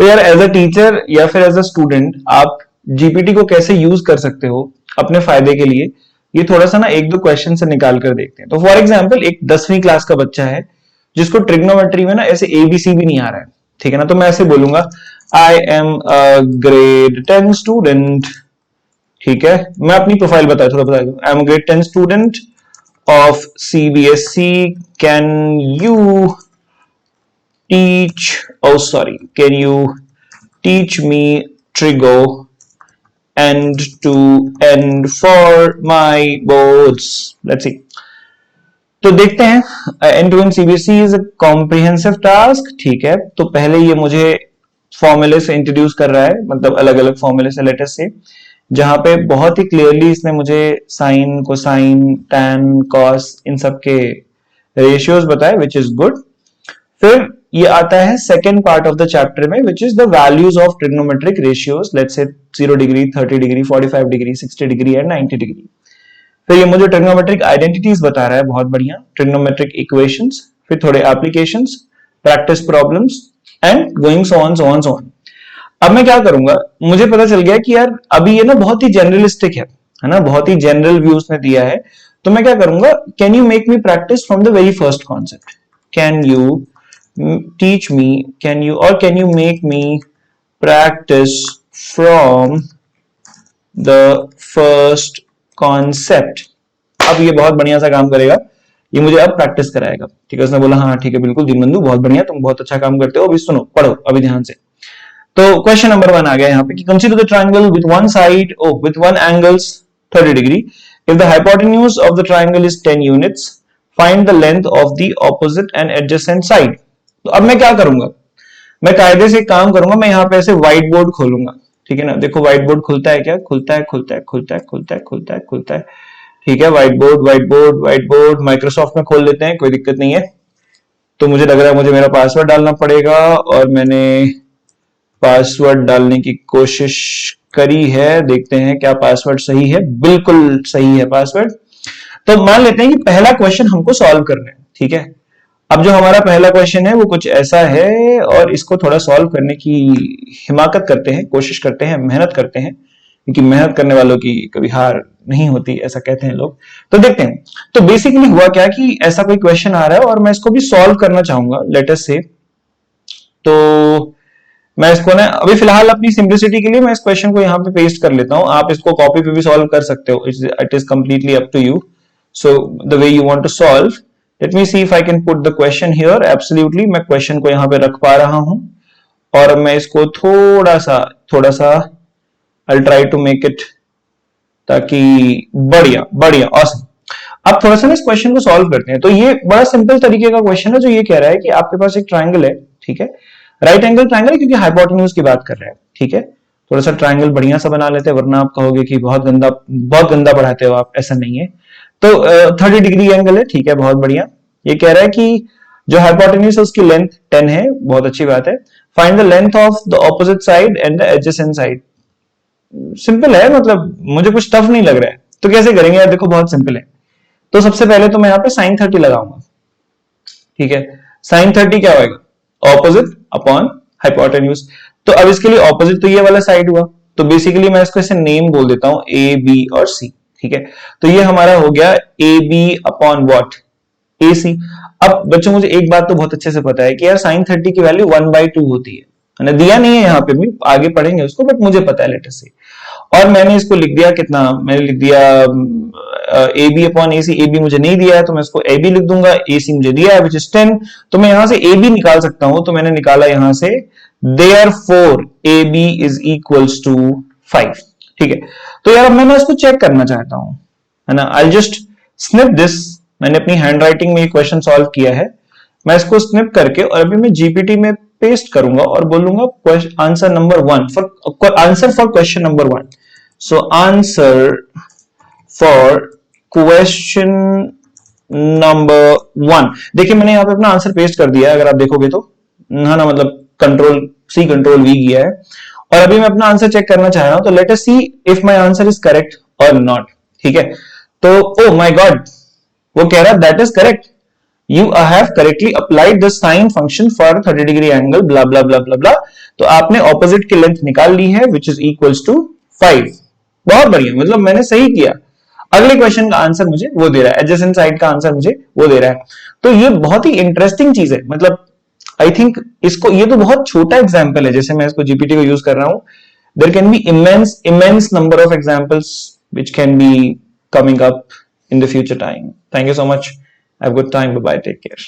तो यार as a teacher या फिर एज अ स्टूडेंट आप जीपीटी को कैसे यूज कर सकते हो अपने फायदे के लिए, ये थोड़ा सा ना एक दो क्वेश्चन से निकाल कर देखते हैं। तो फॉर एग्जाम्पल एक 10वीं क्लास का बच्चा है जिसको ट्रिग्नोमेट्री में ना ऐसे एबीसी भी नहीं आ रहा है, ठीक है ना। तो मैं ऐसे बोलूंगा I am a grade 10 student, ठीक है। मैं अपनी प्रोफाइल बता दूं, I am a grade 10 student of CBSE, can you teach can you teach me trigo end to end for my boards, let's see। तो देखते हैं end to end CBSE is a comprehensive task, ठीक है। तो पहले ये मुझे फॉर्मूले से इंट्रोड्यूस कर रहा है, मतलब अलग अलग फॉर्मूले से, लेटर से, जहां पे बहुत ही क्लियरली इसने मुझे साइन, कोसाइन, टैन, कॉस इन सब के रेशियोज बताए, विच इज गुड। फिर ये आता है second part of the chapter में, which is the values of trigonometric ratios, let's say 0 degree, 30 degree, 45 degree, 60 degree and 90 degree. फिर ये मुझे ट्रिग्नोमेट्रिक आइडेंटिटीज बता रहा है, बहुत बढ़िया, ट्रिग्नोमेट्रिक इक्वेशंस, फिर थोड़े applications, practice problems and going so on so on so on. अब मैं क्या करूंगा, मुझे पता चल गया कि यार अभी ये ना बहुत ही जनरलिस्टिक है ना, बहुत ही जनरल व्यूज में दिया है। तो मैं क्या करूंगा, can you make me practice from the very first concept, can you teach me, can you make me practice from the first concept। अब ये बहुत बढ़िया सा काम करेगा, ये मुझे अब प्रैक्टिस कराएगा, ठीक है। उसने बोला हाँ ठीक है बिल्कुल दीनबंधु, बहुत बढ़िया, तुम बहुत अच्छा काम करते हो, अभी सुनो, पढ़ो अभी ध्यान से। तो क्वेश्चन नंबर 1 आ गया यहाँ पे कि consider the triangle with one side with one angles 30 degree, if the hypotenuse of the triangle is 10 units, find the length of the opposite and adjacent side. तो अब मैं क्या करूंगा, मैं कायदे से एक काम करूंगा, मैं यहाँ पे ऐसे व्हाइट बोर्ड खोलूंगा, ठीक है ना। देखो व्हाइट बोर्ड खुलता है क्या, खुलता है खुलता है खुलता है खुलता है खुलता है खुलता है, ठीक है। White board white board white board Microsoft में खोल लेते हैं, कोई दिक्कत नहीं है। तो मुझे लग रहा है मुझे मेरा पासवर्ड डालना पड़ेगा, और मैंने पासवर्ड डालने की कोशिश करी है, देखते हैं क्या पासवर्ड सही है। बिल्कुल सही है पासवर्ड। तो मान लेते हैं कि पहला क्वेश्चन हमको सॉल्व करना है, ठीक है। अब जो हमारा पहला क्वेश्चन है वो कुछ ऐसा है, और इसको थोड़ा सॉल्व करने की हिमाकत करते हैं, कोशिश करते हैं, मेहनत करते हैं, क्योंकि मेहनत करने वालों की कभी हार नहीं होती, ऐसा कहते हैं लोग। तो देखते हैं। तो बेसिकली हुआ क्या कि ऐसा कोई क्वेश्चन आ रहा है और मैं इसको भी सॉल्व करना चाहूंगा, लेट अस से। तो मैं इसको ना अभी फिलहाल अपनी सिंप्लिसिटी के लिए मैं इस क्वेश्चन को यहाँ पे पेस्ट कर लेता हूँ। आप इसको कॉपी पे भी सॉल्व कर सकते हो, it is completely up to you, so the way you want to solve. Let me see if I can put the question here. Absolutely, मैं क्वेश्चन को यहाँ पे रख पा रहा हूं, और मैं इसको थोड़ा सा I'll try to make it, ताकि बढ़िया बढ़िया awesome। अब थोड़ा सा ना इस क्वेश्चन को सॉल्व करते हैं। तो ये बड़ा सिंपल तरीके का क्वेश्चन है, जो ये कह रहा है कि आपके पास एक ट्राइंगल है, ठीक है, राइट एंगल ट्राइंगल है, क्योंकि हाइपोटेन्यूज की बात कर रहे हैं, ठीक है। थोड़ा सा ट्राइंगल बढ़िया सा बना लेते हैं, वरना आप कहोगे कि बहुत गंदा पढ़ाते हो आप, ऐसा नहीं है। तो 30 डिग्री एंगल है, ठीक है, बहुत बढ़िया। ये कह रहा है कि जो हाइपोटेन्यूज है उसकी लेंथ 10 है, बहुत अच्छी बात है। Find the length of the opposite side and the adjacent side. Simple है, मतलब मुझे कुछ टफ नहीं लग रहा है। तो कैसे करेंगे यार, देखो बहुत सिंपल है। तो सबसे पहले तो मैं यहाँ पे साइन 30 लगाऊंगा, ठीक है। साइन 30 क्या होगा, ऑपोजिट अपॉन हाइपोटेन्यूज। तो अब इसके लिए ऑपोजिट तो ये वाला साइड हुआ, तो बेसिकली मैं इसको ऐसे नेम बोल देता हूं, ए बी और सी, ठीक है। तो ये हमारा हो गया ए बी अपॉन व्हाट, ए सी। अब बच्चों मुझे एक बात तो बहुत अच्छे से पता है कि यार साइन 30 की वैल्यू 1/2 होती है ना, दिया नहीं है यहाँ पे, भी आगे पढ़ेंगे उसको, बट मुझे पता है लेटर से। और मैंने इसको लिख दिया कितना, मैंने लिख दिया A B upon A C. A B मुझे नहीं दिया है तो मैं इसको ए बी लिख दूंगा, ए सी मुझे दिया है विच इज 10, तो मैं यहां से ए बी निकाल सकता हूं। तो मैंने निकाला यहां से therefore A B is equals to 5, ठीक है। तो यार मैं ना इसको चेक करना चाहता हूं, है ना। आई जस्ट स्निप दिस, मैंने अपनी हैंड राइटिंग में ये क्वेश्चन सॉल्व किया है, मैं इसको स्निप करके और अभी मैं जीपीटी में पेस्ट करूंगा और बोलूंगा answer number 1 for answer for question number 1। So answer for question number 1। देखिए मैंने यहाँ पे अपना आंसर पेस्ट कर दिया है, अगर आप देखोगे तो, है ना, मतलब कंट्रोल सी कंट्रोल वी किया है। और अभी मैं अपना आंसर चेक करना चाह रहा हूं, तो let us see if my answer is correct और नॉट, ठीक है। तो ओ माय गॉड, वो कह रहा है that is correct, you have correctly applied the sine function for 30 degree angle blah blah blah blah blah, तो आपने ऑपोजिट की लेंथ निकाल ली है विच इज इक्वल्स टू 5। बहुत बढ़िया, मतलब मैंने सही किया। अगले क्वेश्चन का आंसर मुझे वो दे रहा है, एडजेसेंट साइड का आंसर मुझे वो दे रहा है। तो ये बहुत ही इंटरेस्टिंग चीज है, मतलब आई थिंक इसको, ये तो बहुत छोटा एग्जाम्पल है, जैसे मैं इसको जीपीटी को यूज कर रहा हूं, there can be immense number of examples which can be coming up in the future time. Thank you so much. Have a good time. Bye bye. Take care.